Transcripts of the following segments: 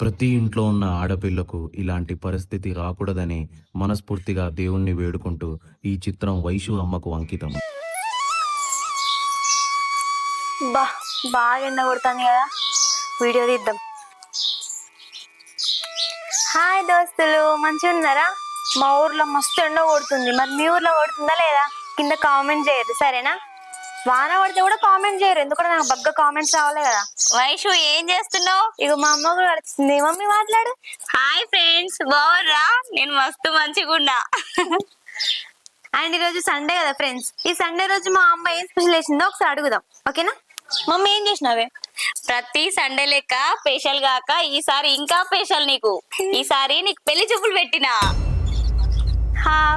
ప్రతి ఇంట్లో ఉన్న ఆడపిల్లకు ఇలాంటి పరిస్థితి రాకూడదని మనస్ఫూర్తిగా దేవుణ్ణి వేడుకుంటూ ఈ చిత్రం వైషు అమ్మకు అంకితం. బా బాగా ఎండ కొడుతుంది కదా, వీడియో తీద్దాం. హాయ్ దోస్తులు, మంచిగా ఉన్నారా? మా ఊర్లో మస్తు ఎండ కొడుతుంది. మరి మీ ఊర్లో కొడుతుందా లేదా? కింద కామెంట్ చేయరు, సరేనా? వాన పడితే కూడా కామెంట్ చేయరు, ఎందుకంటే నాకు బగ్గ కామెంట్స్ రావాలి కదా. వైషు ఏం చేస్తున్నావు? ఇక మా అమ్మ కూడా అడుగుతుంది. మమ్మీ మాట్లాడు. హాయ్ ఫ్రెండ్స్, బాగుర్రా? నేను మస్తు మంచిగా ఉన్నా. అండ్ ఈరోజు సండే కదా ఫ్రెండ్స్, ఈ సండే రోజు మా అమ్మ ఏం స్పెషల్ చేసిందో ఒకసారి అడుగుదాం, ఓకేనా? మమ్మీ ఏం చేసినావే? ప్రతి సండే లెక్క స్పెషల్ గాక ఈసారి ఇంకా స్పెషల్. ఈసారి నీకు పెళ్లి చూపులు పెట్టినా.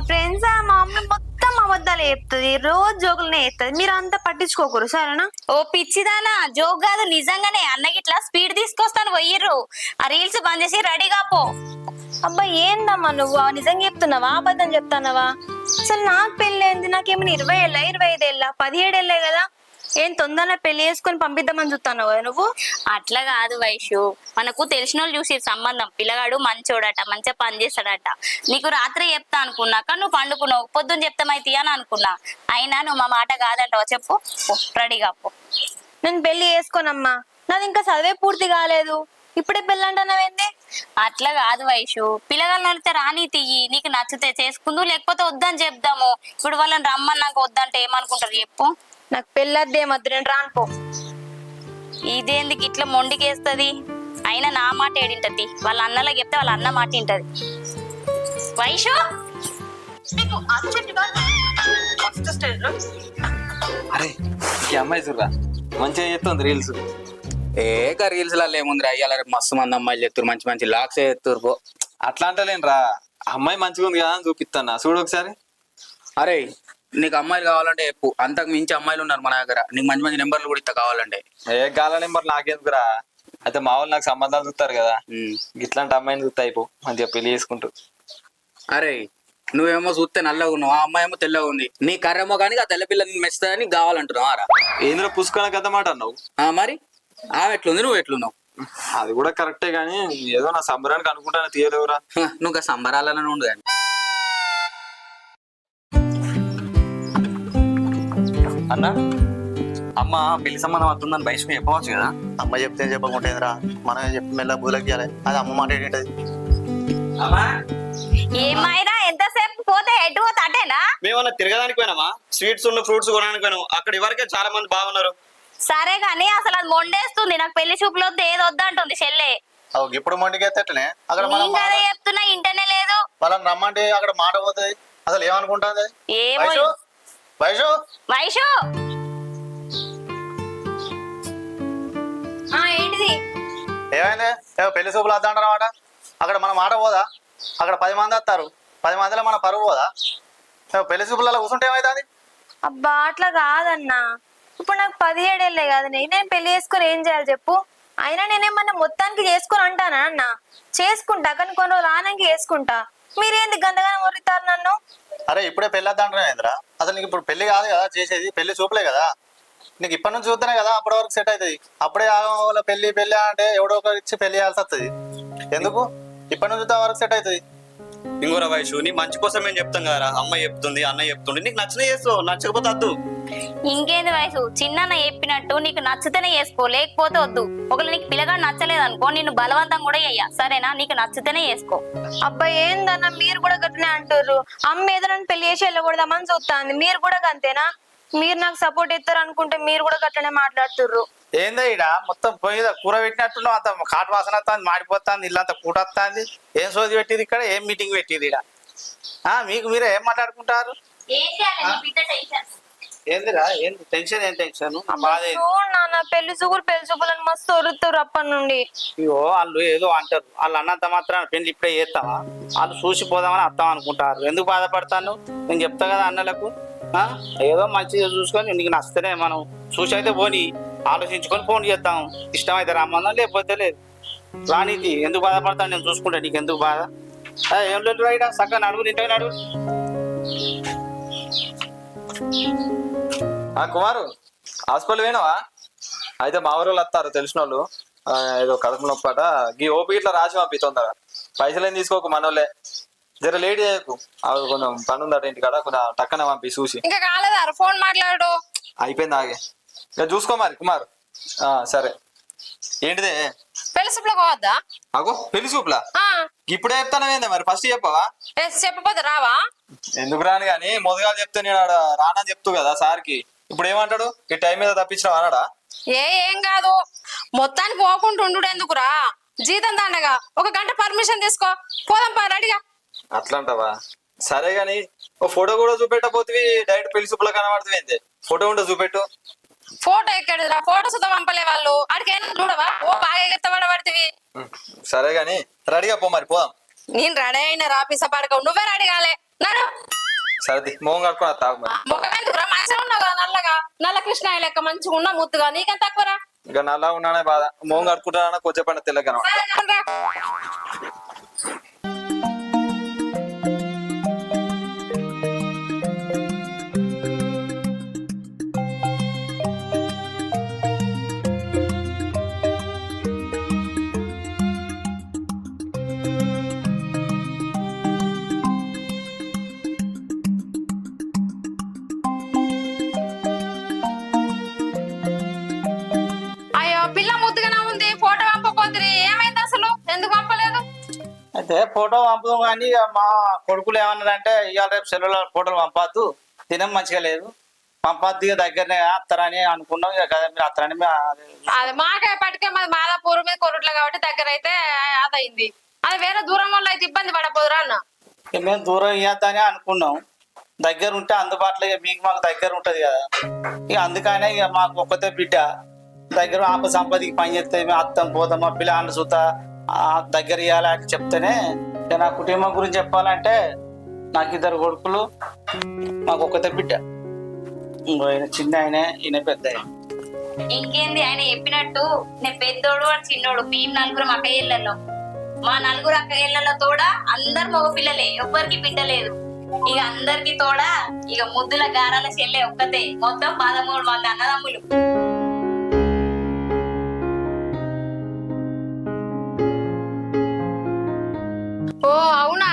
ఫ్రెండ్స్, మా మమ్మీ మొత్తం అబద్ధాలు చెప్తుంది, రోజు జోకులనే చెప్తుంది. మీరు అంతా పట్టించుకోకూరు, సరేనా? ఓ పిచ్చిదానా, జోక్ కాదు నిజంగానే. అన్నకి ఇట్లా స్పీడ్ తీసుకొస్తాను పోయిర్రు. ఆ రీల్స్ బంద్ చేసి రెడీగా పో. అబ్బా ఏందమ్మా నువ్వు, నిజంగా చెప్తున్నావా అబద్ధం చెప్తానవా? అసలు నాకు పెళ్ళి అయింది, నాకేమైనా 20 ఏళ్ళ 25 ఏళ్ళ 17 ఏళ్ళే కదా. ఏం తొందరగా పెళ్లి చేసుకొని పంపిద్దామని చూస్తాను కదా నువ్వు? అట్లా కాదు వైషు, మనకు తెలిసిన వాళ్ళు చూసి సంబంధం. పిల్లగాడు మంచోడట, మంచిగా పని చేస్తాడట. నీకు రాత్రి చెప్తా అనుకున్నాక నువ్వు పండుకున్నావు, పొద్దున్న చెప్తామైతే అని అనుకున్నా. అయినా నువ్వు మా మాట కాదంటావా? చెప్పు, రెడీగా పో. నేను పెళ్లి చేసుకోనమ్మా, నాది ఇంకా చదివే పూర్తి కాలేదు, ఇప్పుడే పెళ్ళి అంటున్నావేంది? అట్లా కాదు వైషు, పిల్లగాళ్ళని అడిగితే రాని తీయి. నీకు నచ్చితే చేసుకుందు, లేకపోతే వద్దని చెప్దాము. ఇప్పుడు వాళ్ళని రమ్మన్నాక వద్దంటే ఏమనుకుంటారు చెప్పు? నాకు పెళ్ళద్దేమద్దు, నేను రానుకో. ఇదేందుకు ఇట్లా మొండికేస్తుంది? అయినా నా మాట ఏడింటది, వాళ్ళ అన్నలా చెప్తే వాళ్ళ అన్న మాట వింటది. వైషు అరే ఈ అమ్మాయి చూడరా, మంచిగా చేస్తుంది రీల్స్. రీల్స్ లలో ఏముంది అయ్యాల మస్తు మంది అమ్మాయిలు చెప్తారు, మంచి మంచి లాక్స్ చెప్తారు పో. అట్లా అంటలేను రా, అమ్మాయి మంచిగా ఉంది కదా అని చూపిస్తాను, చూడు ఒకసారి. అరే నీకు అమ్మాయిలు కావాలంటే చెప్పు, అంతకు మించి అమ్మాయిలు ఉన్నారు మన దగ్గర. నీకు మంచి మంచి నెంబర్లు కూడా ఇస్తా కావాలంటే. ఏ గాల నెంబర్ నాకెందుకురా, అయితే మా వాళ్ళు నాకు సంబంధాలు చూస్తారు కదా, ఇట్లాంటి అమ్మాయిని చూస్తా అయిపో, మంచిగా పెళ్లి చేసుకుంటూ. అరే నువ్వేమో చూస్తే నల్లగా ఉన్నావు, ఆ అమ్మాయి ఏమో తెల్లగా ఉంది. నీ కర్రేమో కానీ ఆ తెల్ల పిల్ల మెచ్చుతాయని కావాలంటున్నావు ఆరా. ఏంద్ర పుష్కణ కథ మాట అన్నావు? మరి ఆమె ఎట్లుంది, నువ్వు ఎట్లున్నావు? అది కూడా కరెక్టే గానీ ఏదో నా సంబరానికి అనుకుంటాను తీయలేవురా. నువ్వు ఆ సంబరాలనే ఉండు కానీ. అన్న అమ్మ పెళ్లి సంబంధం అవుతుందని బయట చెప్పవచ్చు కదా. అమ్మ చెప్తే చెప్పకుంటేందిరా, మనమే చెప్పి మెల్ల బూలకి చేయాలి. అది అమ్మ మాట ఏంటది? ఏమైనా ఎంతసేపు పోతే ఎటు పోతే అటేనా? మేమన్నా తిరగడానికి పోయినామా? స్వీట్స్ ఉన్న ఫ్రూట్స్ కొనడానికి పోయినాం, అక్కడ ఇవరకే చాలా మంది బాగున్నారు. సరే గానీ అసలు అది మొండేస్తుంది, నాకు పెళ్లి చూపులు వద్దు ఏది వద్దంటుంది చెల్లె. ఇప్పుడు మొండికెత్తేటనే అక్కడ మనం నేను కదా చెప్తున్నా, ఇంటనే లేదు. వాళ్ళని రమ్మంటే అక్కడ మాట పోతుంది. అసలు ఏమనుకుంటుంది? ఏమో. వైషు వైషు వైషు ఏంటిది? ఏమైంది? పెళ్లి చూపులు వద్దంటారన్నమాట. అక్కడ మన మాట పోదా? అక్కడ 10 మంది వస్తారు, 10 మందిలో మన పరువు పోదా? పెళ్లి చూపులలో కూర్చుంటే ఏమైతుంది? అబ్బా అట్లా కాదన్నా, ఇప్పుడు నాకు 17 ఏళ్ళే కదా, నేను పెళ్లి చేసుకొని ఏం చేయాలి చెప్పు? అయినా నేనేమన్నా మొత్తానికి చేసుకొని అంటానా అన్న? చేసుకుంటా, కానీ కొన్ని రోజులు ఆనంకి చేసుకుంటా. మీరేంది గందగానే మొరుతారు నన్ను? అరే ఇప్పుడే పెళ్లి వద్దంటున్నా ఏంద్రా? అసలు నీకు ఇప్పుడు పెళ్లి కాదు కదా చేసేది, పెళ్లి చూపులే కదా. నీకు ఇప్పటి నుంచి చూస్తేనే కదా అప్పటి వరకు సెట్ అవుతుంది. అప్పుడే వాళ్ళ పెళ్లి పెళ్లి అంటే ఎవడో ఒకరు ఇచ్చి పెళ్లి చేయాల్సి వస్తుంది. ఎందుకు? ఇప్పటి నుంచి చూస్తే వరకు సెట్ అవుతుంది. ఇంకోరా వైషు, నీ మంచి కోసం మేము చెప్తాం కదా, అమ్మ చెప్తుంది అన్న చెప్తుంది, నీకు నచ్చిన చేస్తావు, నచ్చకపోతే వద్దు. ఇంకేంది వయసు, చిన్న చెప్పినట్టు నీకు నచ్చితేనే చేసుకో, లేకపోతే వద్దు. ఒకవేళ నీకు పిల్లగాడు నచ్చలేదు అనుకో, నిన్ను బలవంతం కూడా చెయ్య, సరేనా? నీకు నచ్చితేనే చేసుకో. అబ్బా ఏందన్నా మీరు కూడా గట్లనే అంటారు? అమ్మ ఏదో నన్ను పెళ్లి చేసి వెళ్ళకూడదామని చూస్తాంది, మీరు కూడా అంతేనా? మీరు నాకు సపోర్ట్ ఇస్తారు అనుకుంటే మీరు కూడా గట్లనే మాట్లాడుతుర్రు. ఏందో ఇడ మొత్తం పోయి కూర పెట్టినట్టున్నావు, అంత కాటు వాసన వస్తుంది, మాడిపోతుంది, ఇల్లంతా కూట వస్తుంది. ఏం సోది పెట్టింది ఇక్కడ? ఏం మీటింగ్ పెట్టింది ఇడ? మీకు మీరే ఏం మాట్లాడుకుంటారు? ఏందిరా ఏంది టెన్షన్? ఏం టెన్షన్? నాన్న పెళ్లి చూపులని మస్తు ఒరుతురు అప్పటి నుండి. ఇగో వాళ్ళు ఏదో అంటారు, వాళ్ళు అన్నంత మాత్రం పెళ్లి ఇప్పుడే చేస్తావా? వాళ్ళు చూసిపోదామని అర్థం అనుకుంటారు. ఎందుకు బాధపడతాను? నేను చెప్తా కదా అన్నలకు, ఏదో మంచిగా చూసుకొని నీకు నచ్చితేనే మనం చూసి అయితే పోని, ఆలోచించుకొని ఫోన్ చేద్దాం. ఇష్టమైతే రమ్మన్నా, లేకపోతే లేదు. రానీతి ఎందుకు బాధపడతాను? నేను చూసుకుంటా, నీకు ఎందుకు బాధ? ఏం లేదు రైడా, చక్కగా నడుగు, నింటే నడుగు. కుమారు హాస్పిటల్ పోయినావా? అయితే మా ఊరు వస్తారు తెలిసిన వాళ్ళు, ఏదో కడుపు నొప్పట గీ ఓపి ఇట్లా రాసి పంపి తొందరగా. పైసలు ఏం తీసుకోకు మనోళ్ళే, జర లేట్ చేయకు. అవి కొంచెం పని ఉందట ఇంటికాడ, కొంచెం టక్కన పంపి చూసి. ఇంకా కాలేదా ఫోన్ మాట్లాడు. అయిపోయింది ఆగే, ఇక చూసుకో మరి కుమార్. సరే. ఏంటిదే పెళ్లి చూపులకు పోవద్దా? అగో పెళ్లి చూపులా? ఇప్పుడే చెప్తానమేందే మరి, ఫస్ట్ చెప్పవా? చెప్పపోతే రావా? ఎందుకు రాను గాని మొదగా చెప్తే నేను ఆడ రానని చెప్తూ కదా సార్కి. ఇప్పుడు ఏమంటాడు, ఈ టైం మీద తప్పించినావు అన్నాడా? ఏం కాదు, మొత్తానికి పోకుండా ఉండు ఎందుకురా, జీతం దండగా 1 గంట పర్మిషన్ తీసుకో, పోదాం పా రెడీగా. అట్లంటావా? సరే గాని ఓ ఫోటో కూడా చూపెట్టబోతుంది, డైరెక్ట్ పెళ్లి చూపులో కనబడుతుంది. ఫోటో ఉంటే చూపెట్టు. ఫోటో ఎక్కడిదిరా, ఫోటో సుధా పంపలే వాళ్ళు. అడిగేనా చూడవా, ఓ బాగా ఎత్తబడబడితివి. సరే గాని రెడీగా పో మరి, పోదాం. నేను రెడీ అయిన రాపిస పడక, నువ్వే రెడీ కాలే. నడు. సరే మోహం కట్టుకున్నా తాగు మరి. ముఖమెందుకురా, మంచిగా ఉన్నావు కదా, నల్లగా నల్ల కృష్ణ లెక్క మంచిగా ఉన్నా ముద్దుగా, నీకెంత తక్కువరా? ఇక నల్లా ఉన్నానే బాధ, మోహం కట్టుకుంటానా కొంచెం పైన తెల్లగా. అయ్యో పిల్ల ముద్దుగానే ఉంది, ఫోటో పంపపోతుంది. ఏమైంది అసలు, ఎందుకు పంపలేదు? అయితే ఫోటో పంపుదాం కానీ ఇక మా కొడుకులు ఏమన్నారంటే ఇవాళ రేపు సెల్లులో ఫోటోలు పంపద్దు, తినం మంచిగా లేదు, పంపద్దు, ఇక దగ్గరనే అత్తరని అనుకున్నాం. ఇక కదా మీరు అత్తరని అది మాకే పట్టుకే మాది మాదాపూర్ మీద కొరట్లో కాబట్టి దగ్గర అయితే అదైంది. అది వేరే దూరం వల్ల అయితే ఇబ్బంది పడపోదురా అన్న. మేము దూరం ఇవ్వద్దని అనుకున్నాం, దగ్గర ఉంటే అందుబాటులో ఇక మీకు మాకు దగ్గర ఉంటది కదా. ఇక అందుకనే ఇక మాకు ఒక్కతే బిడ్డ దగ్గర ఆప సంపదికి పని చేస్తే మేము అత్తం పోతాం, మా పిల్లలు చూత దగ్గర ఇవ్వాలని చెప్తేనే. ఇక నా కుటుంబం గురించి చెప్పాలంటే నాకు 2 కొడుకులు, మాకు ఒక్కతే బిడ్డ. ఇంకో ఆయన చిన్న ఆయన, ఈయన పెద్ద ఆయన. ఇంకేంది, ఆయన చెప్పినట్టు నేను పెద్దోడు అని చిన్నోడు, మేము 4 అక్కయ్యలలో, మా 4 అక్కయ్యలలో తోడా అందరు మగ పిల్లలే, ఎవ్వరికి బిడ్డ లేదు. ఇక అందరికి తోడా ఇక ముద్దుల గారాల చెల్లె ఒక్కతే, మొత్తం 13 మంది అన్నదమ్ములు. ఓ అవునా,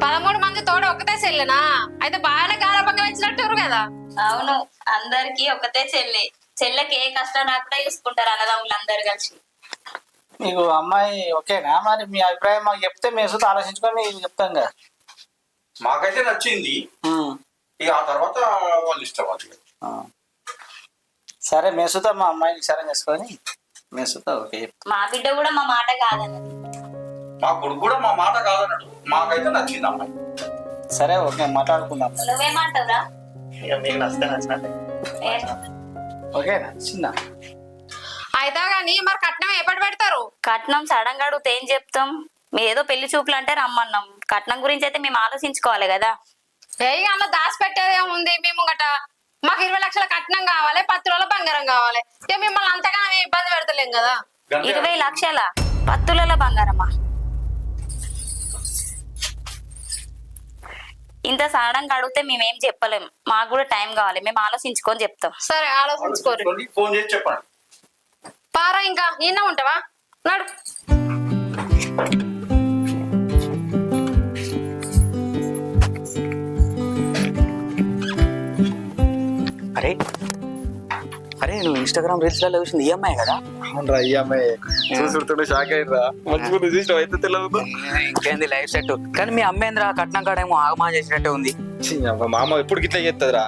13 మంది తోడు ఒక్కతే చెల్లెనా? అయితే బాగానే గారభంగా వచ్చినట్టు కదా. అవును, అందరికి ఒకతే చెల్లె. చెల్లెకి ఏ కష్టం రాకుండా చూసుకుంటారు అన్నదమ్ములు అందరు కలిసి. మీకు అమ్మాయి ఓకేనా? మరి మీ అభిప్రాయం మాకు చెప్తే మేము ఆలోచించుకొని మీకు చెప్తాం కదా. మాకైతే నచ్చింది, ఇక ఆ తర్వాత వాళ్ళు ఇష్టం అది. సరే మేసుతా మా అమ్మాయిని సరే చేసుకొని మేసుతా ఓకే. మా బిడ్డ కూడా మా మాట కాదన్నది, మా కొడుకు కూడా మా మాట కాదన్నాడు, మాకైతే నచ్చింది అమ్మాయి. సరే ఓకే మాట్లాడుకుందాం. నువ్వేమంటావురా? ఇక మీకు నచ్చితే నచ్చినట్టే. ఓకేనా చిన్న? అయితే గాని మరి కట్నం ఎప్పటి పెడతారు? కట్నం సడన్ గా అడిగితే ఏం చెప్తాం? మీరు ఏదో పెళ్లి చూపులు అంటే రమ్మన్నాం, కట్నం గురించి అయితే మేము ఆలోచించుకోవాలి కదా. ఏం అమ్మ దాచి పెట్టేది ఏముంది, మేము గట మాకు 20 లక్షల కట్నం కావాలి, 10 తులాల బంగారం కావాలి. ఇక మిమ్మల్ని అంతగా మేము ఇబ్బంది పెడతలేం కదా. 20 లక్షల 10 తులాల బంగారమా? ఇంత సడన్ గా అడిగితే మేమేం చెప్పలేం, మాకు కూడా టైం కావాలి, మేము ఆలోచించుకొని చెప్తాం. సరే ఆలోచించుకోరు. ఫోన్ చేసి చెప్పండి. పారా ఇంకా నిన్న ఉంటావా? నడు. అరే అరే, నువ్వు ఇన్స్టాగ్రామ్ రీల్స్ లలో చూసింది ఈ అమ్మాయి కదా? అవునరా, ఈ అమ్మాయి చూసుకుంటుండే షాక్ అయ్యరా. మంచిగా చూసిన అయితే తెలియదు. ఇంకేంది లైఫ్ సెట్. కానీ మీ అమ్మేంద్ర కట్నం కాడేమో ఆగమా చేసినట్టే ఉంది. మా అమ్మ ఎప్పుడు ఇట్లా చేస్తుందిరా.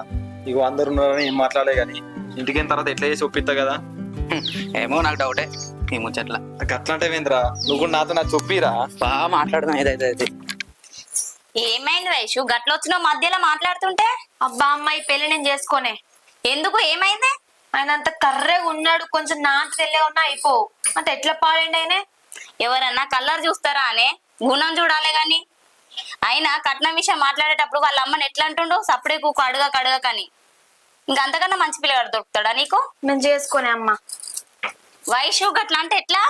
ఇగో అందరు ఉన్నారని ఏం మాట్లాడే గానీ ఇంటికి తర్వాత ఎట్లా చేసి ఒప్పిస్తా కదా. ఏమో నాకు డౌటే ఈ ముచ్చట్ల. అట్లా అంటే ఏంద్రా, నువ్వు కూడా నాతో నాకు చొప్పిరా. బాగా మాట్లాడదాం ఏదైతే. ఏమైంది వైషు, గట్ల వచ్చిన మధ్యలో మాట్లాడుతుంటే? అబ్బా అమ్మాయి పెళ్లి నేను చేసుకోనే. ఎందుకు, ఏమైంది? ఆయన అంత కర్రెగా ఉన్నాడు, కొంచెం నాటు తెల్లే ఉన్నా అయిపో. అంత ఎట్లా పాడండి ఆయన? ఎవరన్నా కలర్ చూస్తారా అనే, గుణం చూడాలి గాని. అయినా కట్నం విషయం మాట్లాడేటప్పుడు వాళ్ళ అమ్మని ఎట్లా అంటుండో, సప్పుడే కూకు అడగకని. ఇంకంతకన్నా మంచి పిల్లగాడు దొరుకుతాడా నీకు? నేను చేసుకోనే అమ్మా. వైషు గట్లా అంటే ఎట్లా?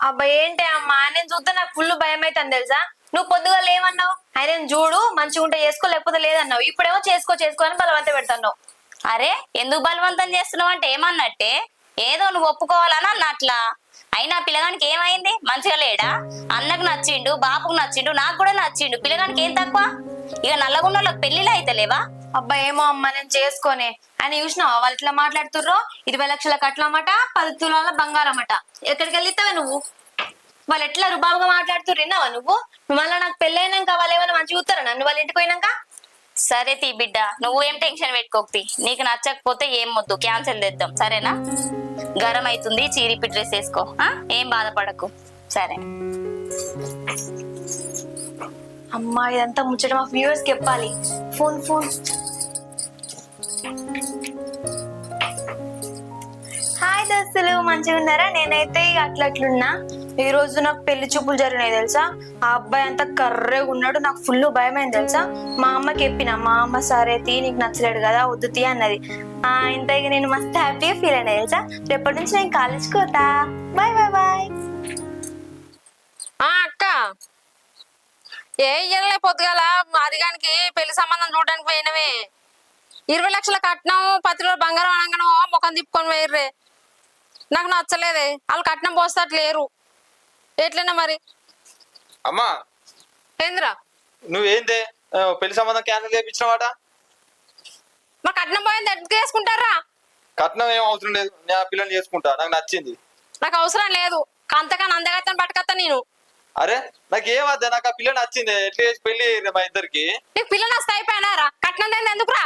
అబ్బా ఏంటి అమ్మా, ఆయన చూస్తే నాకు ఫుల్ భయం అవుతుంది తెలుసా. నువ్వు పొద్దుగా లేవన్నావు, ఆయన చూడు మంచిగా ఉంటే చేసుకో లేకపోతే లేదన్నావు. ఇప్పుడేమో చేసుకో అని బలవంత పెడతావు. అరే ఎందుకు బలవంతం చేస్తున్నావు అంటే ఏమన్నట్టే, ఏదో నువ్వు ఒప్పుకోవాలని అన్నట్లా. అయినా పిల్లగానికి ఏమైంది? మంచిగా లేడా? అన్నకు నచ్చిండు, బాపుకు నచ్చిండు, నాకు కూడా నచ్చిండు. పిల్లగానికి ఏం తక్కువ? ఇక నల్లగున్న వాళ్ళకి పెళ్లిలో అయితే లేవా? అబ్బా ఏమో అమ్మ నేను చేసుకోనే. ఆయన చూసినావా వాళ్ళు ఇట్లా మాట్లాడుతుర్రో? 20 లక్షల కట్లమట, 10 తులాల బంగారం అట. ఎక్కడికి వెళ్ళిస్తావా నువ్వు? వాళ్ళు ఎట్లా రుబాబుగా మాట్లాడుతుర్రు విన్నావా నువ్వు? మళ్ళీ నాకు పెళ్ళైనాక వాళ్ళు ఏమైనా మంచిగా చూస్తారా నన్ను వాళ్ళ ఇంటికి పోయినాక? సరే తీ బిడ్డ, నువ్వు ఏం టెన్షన్ పెట్టుకోక్తి. నీకు నచ్చకపోతే ఏం వద్దు, క్యాన్సిల్ చేద్దాం సరేనా? గరం అవుతుంది, చీరిపి డ్రెస్ వేసుకో. ఏం బాధపడకు సరే. అమ్మా ఇదంతా ముచ్చట మా వ్యూవర్స్ కి చెప్పాలి. Phone phone. హాయ్ దోస్తులు, మంచిగా ఉన్నారా? నేనైతే ఇక అట్లట్లున్నా. ఈ రోజు నాకు పెళ్లి చూపులు జరిగినాయి తెలుసా. ఆ అబ్బాయి అంతా కర్రేగా ఉన్నాడు, నాకు ఫుల్ భయమైంది తెలుసా. మా అమ్మకి చెప్పిన, మా అమ్మ సరే తీ నీకు నచ్చలేడు కదా వద్దు తీ అన్నది. ఇంత ఇక నేను మస్తు హ్యాపీగా ఫీల్ అయినా తెలుసా. రేపటి నుంచి నేను కాలేజ్కి పోతా. Bye bye bye. అక్క ఏ ఇయ్యలే పొద్దుగాల అదిగానికి పెళ్లి సంబంధం చూడడానికి పోయినవే. 20 లక్షల కట్నం 10 తులాల బంగారం అనగానో ముఖం తిప్పుకొని పోయిర్రే. నాకు నచ్చలేదే. వాళ్ళు కట్నం పోస్తట్లేరు. ఎట్లన్నా మరి? అమ్మా ఏంద్రా నువ్వేందే పెళ్లి సంబంధం క్యాన్సిల్ చేయించినవాట? మా కట్నం పోయింది ఎట్లా చేసుకుంటారా? కట్నం ఏం అవసరం లేదు, నేను ఆ పిల్లని చేసుకుంటా, నాకు నచ్చింది. నాకు అవసరం లేదు. అంతకన్నా అందగత్తని పట్టుకత్తా నేను. అరే నాకు ఏమద్దా, నాకు ఆ పిల్ల నచ్చింది. ఎట్లా చేసి పెళ్లి అయ్యింది మా ఇద్దరికి. నీకు పిల్ల నష్ట అయిపోయినారా? కట్నం లేని ఎందుకురా?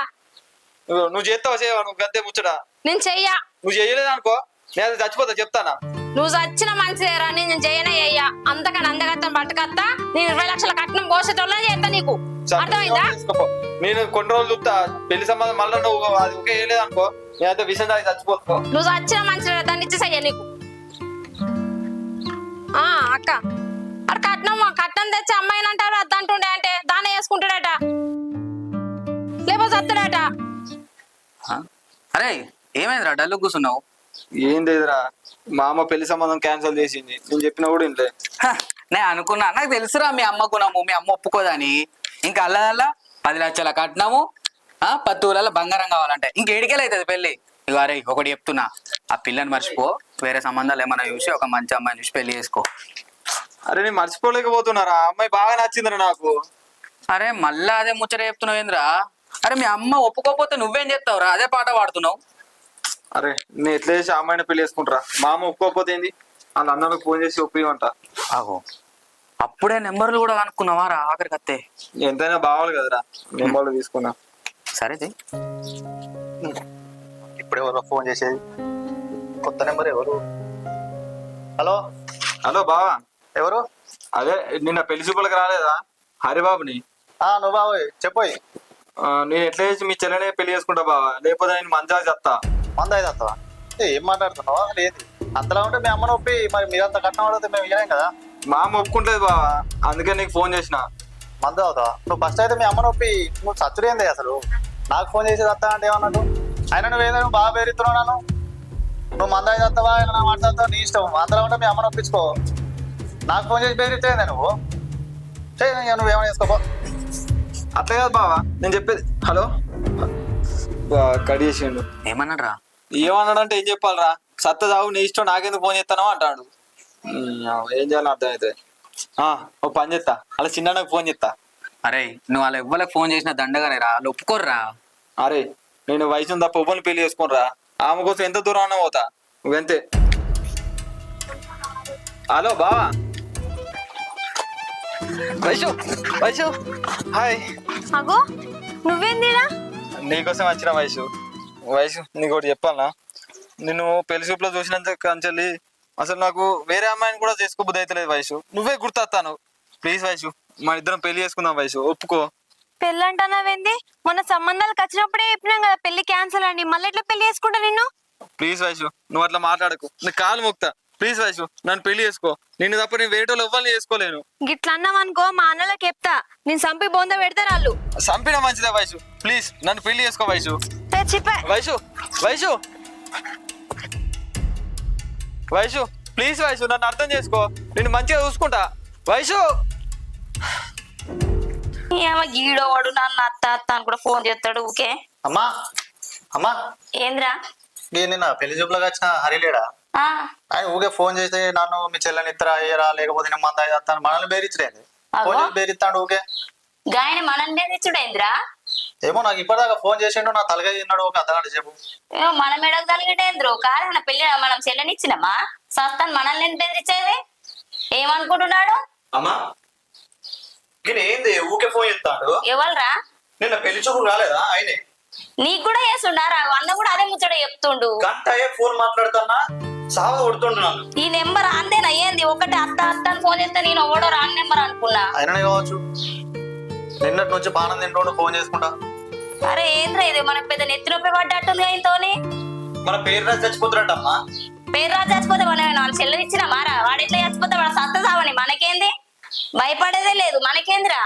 నువ్వు చేస్తావా చేయవా? నువ్వు గంతే ముచ్చట. నేను చెయ్యా. నువ్వు చేయలేదు అనుకో, నేను చచ్చిపోతా చెప్తానా. నువ్వు చచ్చిన మంచిదేరా, నేను చేయనే చెయ్యా. అంతకన్నా అందగత్తని పట్టుకత్తా. నేను 20 లక్షల కట్నం పోసేటోళ్ళని చేస్తా నీకు. అర్థమైందా? తీసుకోపో. నేను కొన్ని రోజులు చూస్తా పెళ్లి సంబంధం, మళ్ళీ నువ్వు అది ఒకే వేయలేదు అనుకో, నేనైతే విషయం దానికి చచ్చిపోతావు. నువ్వు చచ్చిన మంచిదేరా, దాన్ని ఇచ్చేసయ్యా నీకు. అక్క అక్కడ కట్నం తెచ్చి అమ్మాయిని అంటారు అద్దంటుండే అంటే దాన్ని వేసుకుంటాడట, లేకపోతే వస్తాడట. అరే ఏమైందిరా డల్లు కూర్చున్నావు? ఏం లేదురా, మా అమ్మ పెళ్లి సంబంధం క్యాన్సిల్ చేసింది. నేను చెప్పినా కూడా ఇంట్లో. నేను అనుకున్నా, నాకు తెలుసురా మీ అమ్మ గుణము, మీ అమ్మ ఒప్పుకోదని. ఇంకా అల్లదల్లా 10 లక్షల కట్నము 10 తులాల బంగారం కావాలంటే ఇంకేడికెళ్ళి అవుతుంది పెళ్లి. ఇక అరే ఒకటి చెప్తున్నా, ఆ పిల్లని మర్చిపో, వేరే సంబంధాలు ఏమైనా చూసి ఒక మంచి అమ్మాయిని చూసి పెళ్లి చేసుకో. అరే నేను మర్చిపోలేకపోతున్నారా, ఆ అమ్మాయి బాగా నచ్చిందిరా నాకు. అరే మళ్ళా అదే ముచ్చట చెప్తున్నావు ఏంద్రా? అరే మీ అమ్మ ఒప్పుకోకపోతే నువ్వేం చేస్తావురా? అదే పాట పాడుతున్నావు. అరే నేను ఎట్లా చేసి ఆ అమ్మాయిని పెళ్లి చేసుకుంటారా? మా అమ్మ ఒప్పుకోకపోతే ఏంది, వాళ్ళ అన్నలకు ఫోన్ చేసి ఒప్పిమంట. ఆగో అప్పుడే నెంబర్లు కూడా కనుక్కున్నావా రా? ఆఖరికి అత్తే ఎంతైనా బావాలి కదరా, నెంబర్లు తీసుకున్నా. సరే ఇప్పుడు ఎవరో ఫోన్ చేసేది? కొత్త నెంబర్ ఎవరు? హలో హలో బావా, ఎవరు? అదే నిన్న పెళ్లి చూపులకు రాలేదా హరిబాబుని? నువ్వు బాబు చెప్పోయి. నేను ఎట్లా చేసి మీ చెల్లెనే పెళ్లి చేసుకుంటా బావా, లేకపోతే నేను మంచాలు చెప్తా. మంద అయితే వస్తావా? ఏం మాట్లాడుతున్నావా? లేదు అంతలా ఉంటే మీ అమ్మని ఒప్పి, మరి మీరంత కట్నం అడిగితే మేము ఇవ్వలేం కదా. మా అమ్మ ఒప్పుకుంటలేదు బావా, అందుకే నీకు ఫోన్ చేసిన. మంద అవుతావా? నువ్వు ఫస్ట్ అయితే మీ అమ్మని ఒప్పి. నువ్వు చచ్చుడేంది అసలు? నాకు ఫోన్ చేసి వస్తా అంటే ఏమన్నాడు? అయినా నువ్వేదో నువ్వు బాగా పేరుతున్నావు నన్ను. నువ్వు మంద అయితే వస్తావా ఏమైనా మాట్లాడతావా నీ ఇష్టం. అంతలా ఉంటే మీ అమ్మని ఒప్పించుకో. నాకు ఫోన్ చేసి పేరుచ్చేది నువ్వు. నువ్వేమైనా చేసుకోపో. అట్లా కాదు బావా నేను చెప్పేది. హలో కడి చేసిండు. ఏమన్నాడు రా? ఏమన్నాడంటే ఏం చెప్పాలరా, సత్త చావు నీ ఇష్టం, నాకెందుకు ఫోన్ చేస్తానో అంటాడు. ఏం చేయాలని అర్థమైతే ఓ పని చేస్తా, అలా చిన్న ఫోన్ చేస్తా. అరే నువ్వు వాళ్ళ ఎవ్వరికి ఫోన్ చేసిన దండగానే రా, వాళ్ళు ఒప్పుకోర్రా. అరే నేను వయసు తప్ప ఉవ్వని పెళ్లి చేసుకోనరా, ఆమె కోసం ఎంత దూరం అన్నా పోతా, నువ్వెంతే. హలో బావా. వైషు వైషు హాయ్. అగో నువ్వేందిరా? నీకోసం వచ్చిన వైషు. వైషు నీకు ఒకటి చెప్పాలనా, నిన్ను పెళ్లి చూపులో చూసినంత కంచెల్లి అసలు నాకు వేరే అమ్మాయిని కూడా చేసుకోబుద్ధి అయితే లేదు వైషు. నువ్వే గుర్తొస్తాను. ప్లీజ్ వైషు, మన ఇద్దరం పెళ్లి చేసుకుందాం వైషు, ఒప్పుకో. పెళ్ళి అంటున్నావేంది? మొన్న సంబంధాలకు వచ్చినప్పుడే చెప్పినాం కదా పెళ్లి క్యాన్సిల్ అండి, మళ్ళీ ఎట్లా పెళ్లి చేసుకుంటా నిన్ను? ప్లీజ్ వైషు నువ్వు అట్లా మాట్లాడకు, నీ కాలు మొక్తా. ప్లీజ్ వైషు నన్ను పెళ్లి చేసుకో, నిన్ను తప్ప నేను వేరేటోళ్ళు ఎవ్వరిని చేసుకోలేను. గిట్లా అన్నావనుకో మా అన్నలకు చెప్తా, నేను సంపి బొంద పెడతారు వాళ్ళు. చంపిన మంచిదే వైషు, ప్లీజ్ నన్ను పెళ్లి చేసుకో వైషు. చెప్పా వైషు వైషు వైషు ప్లీజ్ వైషు నన్ను అర్థం చేసుకో, నేను మంచిగా చూసుకుంటా వైషు. గీడోవాడు నన్ను అత్త అత్త అని కూడా ఫోన్ చేస్తాడు ఊకే. అమ్మా అమ్మా ఏంద్రా? నిన్న పెళ్లి చూపులకు వచ్చిన హరిలేడా? ఆ, ఆయన ఊకే ఫోన్ చేస్తే నన్ను మీ చెల్లెని ఇత్తరా అయ్యరా లేకపోతే నేను మంద చేస్తాను మనల్ని బేరిచ్చలేదు ఫోన్ చేసి బేరిస్తాడు ఊకే. గాయన మనల్ని తెచ్చుడేంద్రా? ఏమో నాకు ఇప్పటిదాకా ఫోన్ చేసిండు నా తలగా తిన్నాడు ఒక అర్ధగంట చెప్పు. ఏమో మన మెడకు తలిగటేంద్రు కాదు పెళ్లి మనం చెల్లెనిచ్చినమ్మా సస్తాను మనల్ని ఎందుకు బెదిరించేది? ఏమనుకుంటున్నాడు? అమ్మా గిని ఏంది ఊకే ఫోన్ చేస్తాడు? ఎవరురా? నిన్న పెళ్లి చూపులు రాలేదా ఆయనే? నీకు కూడా చేస్తుండారా? అన్న కూడా అదే ముచ్చట చెప్తుండు. గంట అయ్యే ఫోన్ మాట్లాడుతున్నా సావ కొడుతుండు నన్ను. ఈ నెంబర్ అందేనా ఏంది? ఒకటి అత్త అత్త అని ఫోన్ చేస్తే నేను ఎవడో రాంగ్ నెంబర్ అనుకున్నా. ఆయననే కావచ్చు నిన్నటి నుంచి బాణం తింటూ ఫోన్ చేసుకుంటా. అరే ఏంద్రా ఇది మనకు పెద్ద నెత్తి నొప్పి పడ్డట్టుంది ఆయనతోని. మన పేరు రాసి చచ్చిపోతున్నట్టమ్మా. పేరు రాజు చచ్చిపోతే మనం చెల్లెనిచ్చినా మారా? వాడు ఎట్లా చచ్చిపోతే వాడు సత్త సావని మనకేంది? భయపడేదే లేదు మనకేందిరా?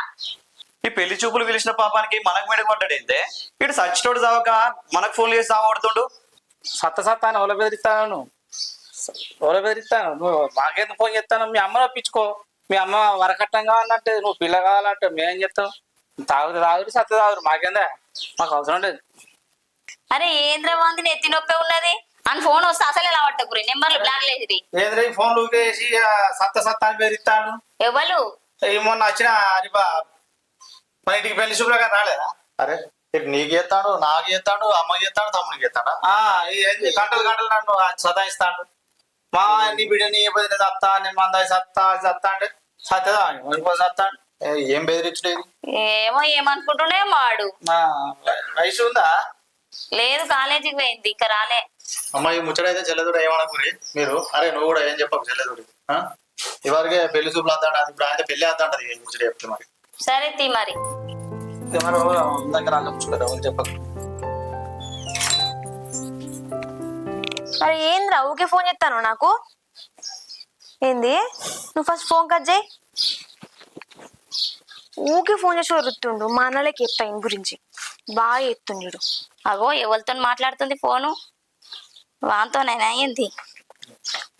ఈ పెళ్లి చూపులు పిలిచిన పాపానికి మనకు మెడకు పడ్డాడేందే? ఇటు సచ్చినోడు చావక మనకు ఫోన్ చేసి సావడుతుండు. సత్త అని ఎవరు బెదిరిస్తాను? ఎవరు బెదిరిస్తాను? నువ్వు మాకెందుకు ఫోన్ చేస్తాను? మీ అమ్మను ఒప్పించుకో. మీ అమ్మ వరకట్నం కావాలంటే నువ్వు పిల్ల కావాలంటే మేమేం చెప్తాం? తాగురు సత్త తాగురు మాకేందా? మాకు అవసరం లేదు. అరే ఏంద్రా బాంది నెత్తి నొప్పి ఉన్నది అని ఫోన్ వస్తే అసలు ఎలా పట్టకురి నెంబర్లు బ్లాక్ లేసిరి. ఏదైనా ఫోన్ వేసి సత్త అని బెదిరిస్తాను. ఎవరు? మొన్న వచ్చిన అరిబా మన ఇంటికి పెళ్లి శుభ్రంగా రాలేదా? అరే ఇటు నీకు చేస్తాడు నాకు చేస్తాడు అమ్మకి చేస్తాడు తమ్మునికి చేస్తాడా? గంటలు నన్ను సతాయిస్తాడు. మా నీ బిడ్డని సత్తా నేను మందాయి సత్తా అంటే సత్యదా సత్తాడు. ఏం బెదిరించలేదు. ఏమో ఏమనుకుంటున్నా వాడు. వయసు ఉందా? లేదు కాలేజీకి పోయింది ఇంకా రాలే. అమ్మాయి ముచ్చటైతే చెల్లెదుడు ఏమనుకుని మీరు. అరే నువ్వు కూడా ఏం చెప్పకు చెల్లెదుడు. ఇవరకే పెళ్లి చూపులు అంతా అది ఇప్పుడు ఆయన పెళ్లి అంతా ఉంటది ముచ్చట చెప్తే మరి. సరే తీ మరి. దగ్గర ఆలోచించుకోరా చెప్పకు. అరే ఏంద్రా ఊకే ఫోన్ చేస్తాను నాకు? ఏంది నువ్వు ఫస్ట్ ఫోన్ కట్ చేయి. ఊకే ఫోన్ చేసి వరుతుండు మా అన్నలకి చెప్తా ఈయన గురించి బాగా ఎత్తుండు. అగో ఎవరితో మాట్లాడుతుంది ఫోను? వాంతోనైనా ఏంది?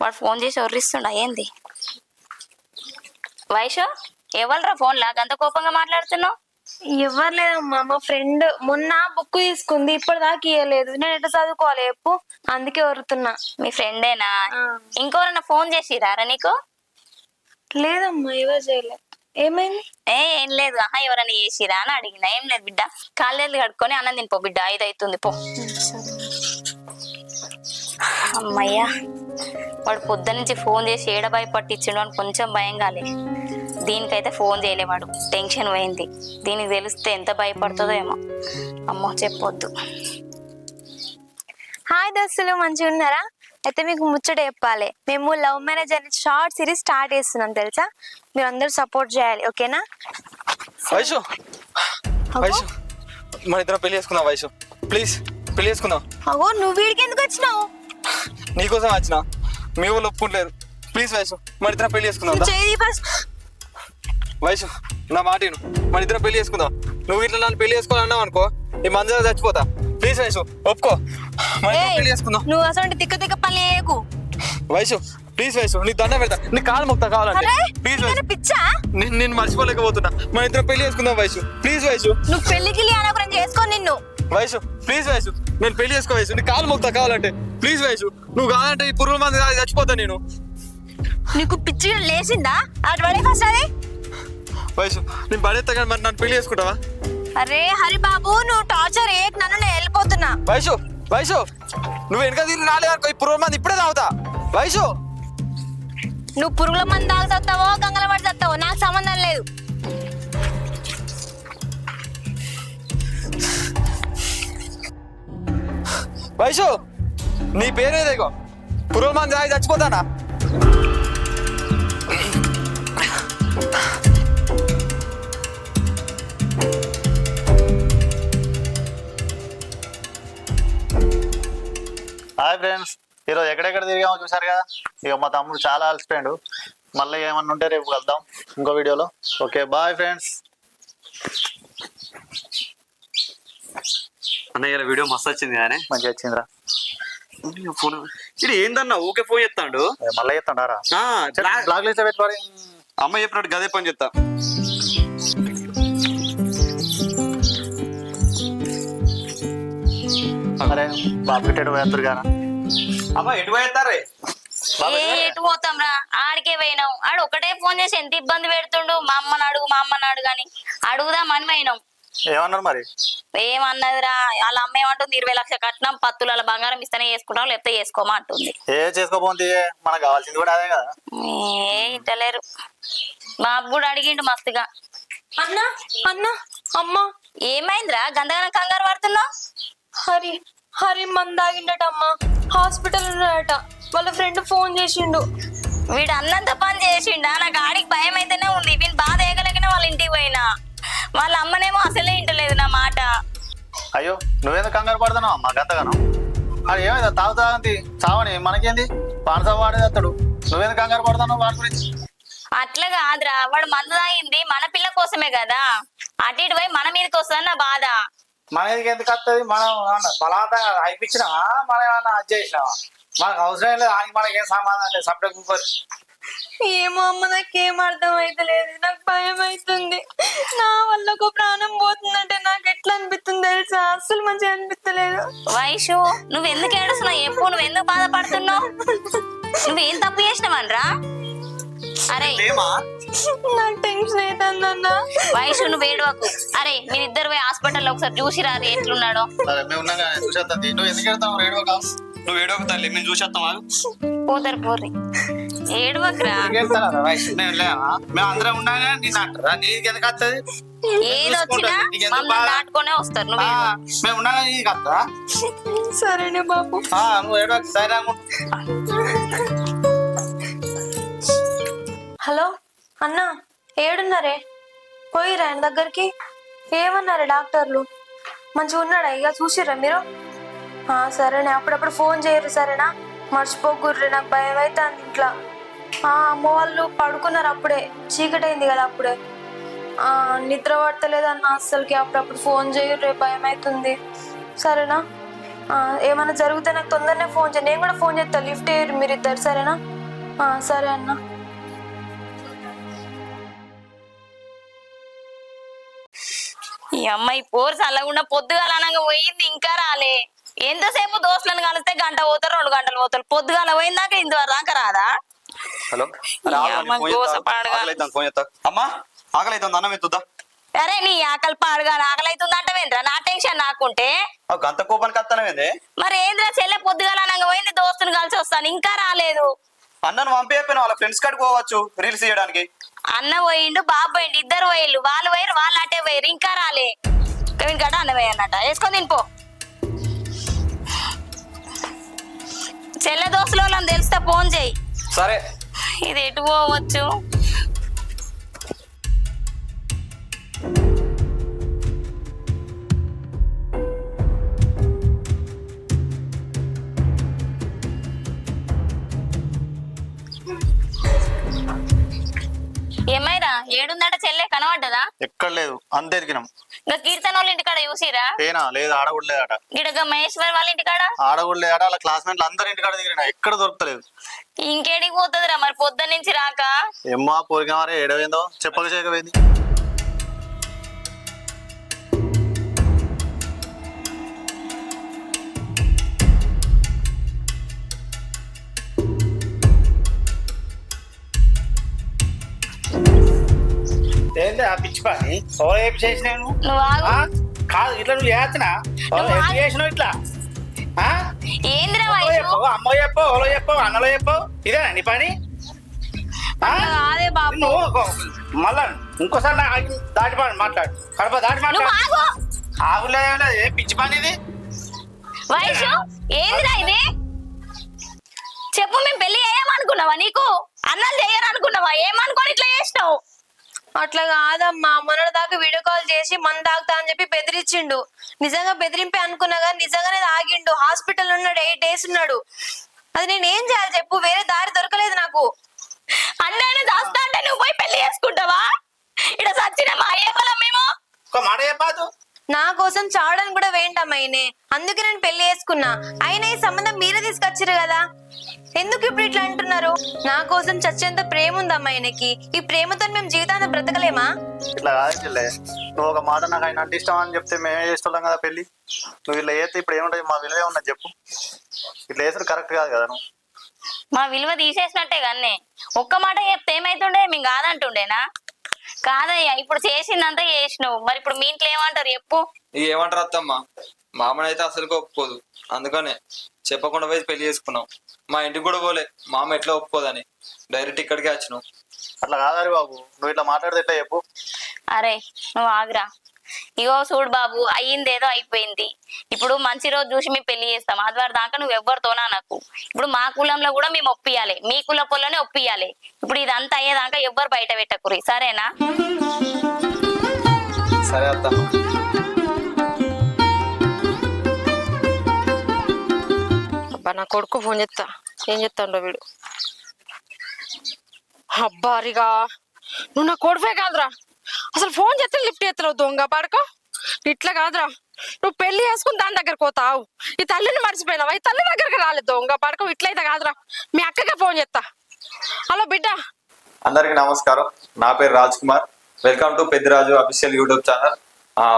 వాడు ఫోన్ చేసి వర్రిస్తుండ ఏంది? వైషు ఎవరురా ఫోన్లా గంత కోపంగా మాట్లాడుతున్నావు? ఎవరు లేదమ్మా మా ఫ్రెండ్ మొన్న బుక్ తీసుకుంది ఇప్పటిదాకా ఇవ్వలేదు. నేను ఎట్లా చదువుకోవాలి చెప్పు? అందుకే వరుతున్నా. మీ ఫ్రెండేనా? ఇంకోరన్నా ఫోన్ చేసిరారా నీకు? లేదమ్మా ఎవరు చేయలేదు. ఏమైంది? ఏం లేదు. ఎవరైనా చేసిరా అని అడిగినా. ఏం లేదు బిడ్డ, కాళ్ళేళ్ళు కడుక్కొని అన్నం తినిపో బిడ్డ, 5 అవుతుంది పో. అమ్మయ్యా వాడు పొద్దు నుంచి ఫోన్ చేసి ఏడ భయపట్టించిండు అని కొంచెం భయం కాలే. దీనికైతే ఫోన్ చేయలేవాడు, టెన్షన్ పోయింది. దీనికి తెలిస్తే ఎంత భయపడుతుందో ఏమో. అమ్మో చెప్పొద్దు. హాయ్ దోస్తులు, మంచిగా ఉన్నారా? అయితే మీకు ముచ్చట చెప్పాలి. మేము లవ్ మ్యారేజ్ అనే షార్ట్ సిరీస్ స్టార్ట్ చేస్తున్నాం తెలుసా? మీరు అందరూ సపోర్ట్ చేయాలి, ఓకేనా? వైషు వైషు మన ఇద్దరం పెళ్లి చేసుకుందాం వైషు, ప్లీజ్ పెళ్లి చేసుకుందాం. అగో నువ్వు వీడికి ఎందుకు వచ్చినావు? నీకోసం వచ్చిన, మీ వాళ్ళు ఒప్పుకుంటలేరు. ప్లీజ్ వైషు మన ఇద్దరం పెళ్లి చేసుకుందాం. ఫస్ట్ వైషు నా మాట విను, మన ఇద్దరం పెళ్లి చేసుకుందాం. నువ్వు ఇట్లా నన్ను పెళ్లి చేసుకోవాలన్నావు అనుకో ఈ మందులో చచ్చిపోతా. ప్లీజ్ వైషు ఒప్పుకో, మన ఇద్దరం పెళ్లి చేసుకుందాం. నువ్వు అసలు తిక్క తిక్క పని చేయకు వైషు ప్లీజ్ వైషు, నీ దండం పెడతా, నీ కాలు మొక్తా కావాలంటే. ప్లీజ్ వైషు, పిచ్చా నేను మర్చిపోలేకపోతున్నా. మన ఇద్దరం పెళ్లి చేసుకుందాం వైషు, ప్లీజ్ వైషు. నువ్వు పెళ్లికి అనవరం చేసుకో నిన్ను. వైషు ప్లీజ్ వైషు, నేను పెళ్లి చేసుకో వైషు, నీ కాలు మొక్తా కావాలంటే. ప్లీజ్ వైషు, నువ్వు కావాలంటే ఈ పురుగుల మంది చచ్చిపోతా నేను. నీకు పిచ్చిగా లేచిందా? అటు పడే ఫస్ట్ అది. వైషు నేను పడేస్తా కానీ మరి నన్ను పెళ్లి చేసుకుంటావా? అరే హరి బాబు నువ్వు టార్చర్ ఏక్ నన్ను, నేను వెళ్ళిపోతున్నా. వైషు వైషు నువ్వు వెనక తిరిగి రాలేదనుకో ఈ పురుగుల మంది ఇప్పుడే తాగుతా. వైషు నువ్వు పురుగుల మంది తాగుతావో గంగల పడి చస్తావో నాకు సంబంధం లేదు. వైషు నీ పేరేదేగో పురుగుల మంది తాగి చచ్చిపోతానా? హాయ్ ఫ్రెండ్స్, ఈరోజు ఎక్కడెక్కడ తిరిగామో చూసారు కదా. ఇక మా తమ్ముడు చాలా అలసిపోయాడు. మళ్ళీ ఏమన్నా ఉంటే రేపు కలుద్దాం ఇంకో వీడియోలో. Okay bye friends. అన్నయ్య వీడియో మస్తు వచ్చింది కానీ మంచిగా వచ్చిందిరా. ఫోన్ ఇది ఏందన్నా ఊకే ఫోన్ చేస్తాడు. మళ్ళీ చెప్తాడారా? బ్లాక్ లిస్ట్ పెట్టుకోవాలి. అమ్మ చెప్పినట్టు గదే పని చెప్తా. అరే బాబు గిట్టేడు పోయేస్తారు కానీ అమ్మ ఎటు పోయేస్తారే? ఎటు పోతాం రా, ఆడికే పోయినాం. ఆడు ఒకటే ఫోన్ చేసి ఎంత ఇబ్బంది పెడుతుండు, మా అమ్మని అడుగు అని అడుగుదామని పోయినాం. ఏమన్నారు మరి? ఏమన్నదిరా, వాళ్ళ అమ్మ ఏమంటుంది, 20 లక్షల కట్నం 10 తులాల బంగారం ఇస్తేనే చేసుకుంటాం, లేకపోతే చేసుకోమా అంటుంది. చేసుకోపోతే మనకు కావాల్సింది కూడా అదే కదా. ఇంటలేరు. మా అబ్బు కూడా అడిగిండు మస్తుగా. అన్నా అన్నా అమ్మా, ఏమైందిరా గందగనం కంగారు పడుతున్నావు? హరి మందాగిండట అమ్మా, హాస్పిటల్ ఉన్నాడట. వాళ్ళ ఫ్రెండ్ ఫోన్ చేసిండు. వీడు అన్నంత పని చేసిండా? నాకు ఆడికి భయం అయితేనే ఉంది. వీని బాధ ఏగలేకనే వాళ్ళ ఇంటికి పోయినా. వాళ్ళ అమ్మనేమో అసలే ఇంటలేదు నా మాట. అయ్యో నువ్వేందుకు కంగారు పడుతున్నావు అమ్మా గంతగానో? అది ఏమైందా? తాగుతాంది చావని మనకేంది, పానసా వాడేది అతడు. నువ్వేందుకు కంగారు పడుతున్నావు వాడి గురించి? అట్లా కాదురా, వాడు మందు తాగింది మన పిల్ల కోసమే కదా, అటు ఇటు పోయి మన మీదకి వస్తుంది నా బాధ. మన మీదకి ఎందుకు వస్తుంది? మనం బలవంతంగా అయిపించినావా, మనం ఏమన్నా అది చేసినావా? మనకు అవసరం లేదు, ఆయనకి మనకి ఏం సంబంధం లేదు. సపరేట్ కూర్చొని ఏమో అమ్మ, నాకేం అర్థం అయితలేదు. నాకు భయం అవుతుంది. నా వల్ల ఒక ప్రాణం పోతుందంటే నాకు ఎట్లా అనిపిస్తుంది తెలుసా? అస్సలు మంచిగా అనిపిస్తలేదు. వైషు, నువ్వు ఎందుకు ఏడుస్తున్నావు? ఎప్పుడు నువ్వు ఎందుకు బాధపడుతున్నావు? నువ్వేం తప్పు చేసినావనరా? అరే నాకు టెన్షన్ అవుతుంది అన్న. వైషు నువ్వు ఏడవకు. అరే మీరిద్దరు పోయి హాస్పిటల్లో ఒకసారి చూసిరారు ఎట్లున్నాడో. నువ్వు ఎందుకు వెళ్తావు? రేడియో నువ్వు ఏడోకు తల్లి, మేము చూసేస్తామా? పోతారు పోర్రి, ఏడవకురా. మేము అందరం ఉన్నాగా నేను అంటారా? నీకు ఎందుకు వస్తుంది? ఏది వచ్చినా మమ్మల్ని దాటుకొనే వస్తారు. నువ్వు మేము ఉన్నాగా నీకు వస్తా. సరేనే బాబు. నువ్వు ఏడవకు. సరే హలో అన్నా, ఏడున్నారే? పోయిరా ఆయన దగ్గరికి. ఏమన్నారే డాక్టర్లు? మంచిగా ఉన్నాడా? ఇక చూసిర్రా మీరు? సరేనే, అప్పుడప్పుడు ఫోన్ చేయరు సరేనా? మర్చిపోకుర్రి, నాకు భయం అవుతుంది ఇంట్లో. అమ్మ వాళ్ళు పడుకున్నారు, అప్పుడే చీకటి అయింది కదా అప్పుడే. నిద్ర పడతలేదు అన్న అస్సలకి. అప్పుడప్పుడు ఫోన్ చేయరు, భయం అవుతుంది సరేనా? ఏమైనా జరిగితే నాకు తొందరనే ఫోన్ చేయండి. నేను కూడా ఫోన్ చేస్తాను, లిఫ్ట్ అయ్యారు మీరు ఇద్దరు సరేనా? సరే అన్న. ఈ అమ్మాయి పోరు చల్లకుండా పొద్దుగాల అనగా పోయింది, ఇంకా రాలే. ఎంతసేపు దోస్తులను కలిస్తే గంట పోతారు, 2 గంటలు పోతారు. పొద్దుగాల పోయిందాక ఇంతవరకు దాకా రాదా? హలో ఫోన్ చేస్తా. అమ్మా ఆకలి అవుతుంది, అన్నం ఎత్తుద్దా? అరే నీ ఆకలి పాడుగా, ఆకలి అవుతుంది అంటవేంద్రా? నా టెన్షన్ నాకుంటే గంత కోపానికి వస్తానమేంది? మరి ఏంద్రా చెల్లె పొద్దుగాల అనగా పోయింది, దోస్తుని కలిసి వస్తాను, ఇంకా రాలేదు. అన్నను పంపేపోయిన వాళ్ళ ఫ్రెండ్స్ కాడికి పోవచ్చు రీల్స్ చేయడానికి. అన్న పోయిండు, బాబు పోయిండు, ఇద్దరు పోయిళ్ళు. వాళ్ళు పోయారు, వాళ్ళు అటే పోయారు, ఇంకా రాలే. కడ అన్న పోయన్నట, వేసుకొని తినిపో. చెల్లె దోస్తుల వాళ్ళని తెలిస్తే ఫోన్ చేయి. సరే. ఇది ఎటు పోవచ్చు? ఏమైనా ఏడుందట చెల్లె, కనబడ్డదా? ఎక్కడ లేదు, అంతే ఎరికినాం. ఇంకా కీర్తన వాళ్ళ ఇంటికాడ చూసిరా? ఏనా లేదు, ఆడకూడలేదట. గిడగా మహేశ్వర్ వాళ్ళ ఇంటికాడ ఆడకూడలేదట. వాళ్ళ క్లాస్మేట్లు అందరి ఇంటికాడ దిగిన, ఎక్కడ దొరకలేదు. ఇంకేడికి పోతుందిరా మరి పొద్దున్న నుంచి రాక? ఏమ్మా పోరిగా మరి ఏడవేందో చెప్పక చేయకపోయింది. ఏంటి ఆ పిచ్చి పని? ఎవరో ఏపి చేసినాను? నువ్వు ఆగు. కాదు ఇట్లా నువ్వు చేస్తున్నా చేసినావు ఇట్లా? ఏందిరా అమ్మ చెప్పు, ఎవరో చెప్పు, అన్నలో చెప్పు, ఇదేనా నీ పని? అదే బాబు, మళ్ళా ఇంకోసారి దాటి పని మాట్లాడు, కడప దాటి మాట్లాడు. ఆగులేదు, ఏ పిచ్చి పని ఇది? వయసు ఏందిరా ఇది? చెప్పు, మేము పెళ్లి చేయమనుకున్నావా? నీకు అన్నాలు చేయరనుకున్నావా? ఏమనుకోని ఇట్లా చేసినావు? అట్లా కాదమ్మా, మొన్నటి దాకా వీడియో కాల్ చేసి మన తాగుతా అని చెప్పి బెదిరించిండు. నిజంగా బెదిరింపే అనుకున్నా కానీ నిజంగానే తాగిండు. హాస్పిటల్ ఉన్నాడు, 8 days ఉన్నాడు. అది నేను ఏం చేయాలి చెప్పు? వేరే దారి దొరకలేదు నాకు. అన్నయ్య దాస్తా అంటే నువ్వు పోయి పెళ్లి చేసుకుంటావా? ఇక్కడ సచ్చిన మా ఏమలా మేము? ఒక మాట చెప్పాదు. నా కోసం చావడానికి కూడా వేంటమ్మాయినే, అందుకే నేను పెళ్లి చేసుకున్నా. అయినా ఈ సంబంధం మీరే తీసుకొచ్చారు కదా, ఎందుకు ఇప్పుడు ఇట్లా అంటున్నారు? నా కోసం చచ్చేంత ప్రేమ ఉందమ్మా ఆయనకి. ఈ ప్రేమతో మేము జీవితాన్ని బ్రతకలేమా? ఇట్లా కాదు చెల్లె, నువ్వు ఒక మాట నాకు ఆయన అంటే ఇష్టం అని చెప్తే మేమే చేస్తున్నాం కదా పెళ్లి. నువ్వు ఇట్లా చేస్తే ఇప్పుడు ఏముంటుంది? మా విలువే ఉన్నది చెప్పు. ఇట్లా చేస్తే కరెక్ట్ కాదు కదా. నువ్వు మా విలువ తీసేసినట్టే కానీ ఒక్క మాట చెప్తే ఏమైతుండే మేము కాదంటుండేనా? కాదయ్యా, ఇప్పుడు చేసిందంతా చేసినావు, మరి ఇప్పుడు మీ ఇంట్లో ఏమంటారు చెప్పు? ఇక ఏమంటారు అత్తమ్మ, మామని అయితే అసలు ఒప్పుకోదు, అందుకనే చెప్పకుండా పోయి పెళ్లి చేసుకున్నాం. మా ఇంటికి కూడా పోలే, మామ ఎట్లా ఒప్పుకోదని డైరెక్ట్ ఇక్కడికే వచ్చినాం. అట్లా కాదారి బాబు, నువ్వు ఇట్లా మాట్లాడితే ఎట్లా చెప్పు? అరే నువ్వు ఆగ్రా. ఇగో చూడు బాబు, అయ్యిందేదో అయిపోయింది. ఇప్పుడు మంచి రోజు చూసి మేము పెళ్లి చేస్తాం. ఆదివారం దాకా నువ్వు ఎవ్వరితోనా నాకు. ఇప్పుడు మా కులంలో కూడా మేము ఒప్పియాలి, మీ కుల పొలంలోనే ఒప్పియాలి. ఇప్పుడు ఇదంతా అయ్యేదాకా ఎవ్వరు బయట పెట్టకురి, సరేనా? సరే అత్తమ్మ. అబ్బా నా కొడుకు ఫోన్ చేస్తా, ఏం చెప్తాండో వీడు. అబ్బారిగా నువ్వు నా కొడుకే కాదురా, అసలు ఫోన్ చేస్తే లిఫ్ట్ చేస్తావు దొంగ పడుకో. ఇట్లా కాదురా, నువ్వు పెళ్లి చేసుకుని దాని దగ్గరకు పోతావు, ఈ తల్లిని మర్చిపోయినావా? ఈ తల్లి దగ్గరికి రాలేదు దొంగ పడుకో. ఇట్లయితే కాదురా, మీ అక్కకే ఫోన్ చేస్తా. హలో బిడ్డ. అందరికి నమస్కారం, నా పేరు Raj Kumar. Welcome to Peddiraju official YouTube channel.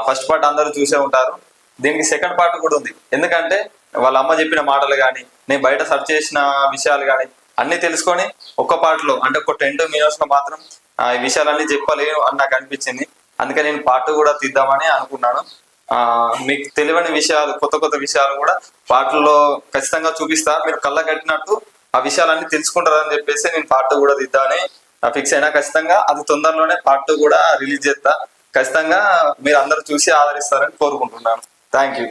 First part అందరూ చూసే ఉంటారు, దీనికి సెకండ్ పార్ట్ కూడా ఉంది. ఎందుకంటే వాళ్ళ అమ్మ చెప్పిన మాటలు కానీ, నేను బయట సెర్చ్ చేసిన విషయాలు కానీ అన్ని తెలుసుకొని ఒక్క పాటలో అంటే ఒక 10 minutes లో మాత్రం ఈ విషయాలన్నీ చెప్పలేను అని నాకు అనిపించింది. అందుకే నేను పార్ట్ కూడా తీద్దామని అనుకున్నాను. మీకు తెలియని విషయాలు, కొత్త విషయాలు కూడా పాటల్లో ఖచ్చితంగా చూపిస్తా. మీరు కళ్ళ కట్టినట్టు ఆ విషయాలన్నీ తెలుసుకుంటారని చెప్పేసి నేను పార్ట్ కూడా తీద్దామని ఫిక్స్ అయినా. ఖచ్చితంగా అది తొందరలోనే పార్ట్ కూడా రిలీజ్ చేస్తా. ఖచ్చితంగా మీరు అందరూ చూసి ఆదరిస్తారని కోరుకుంటున్నాను. Thank you.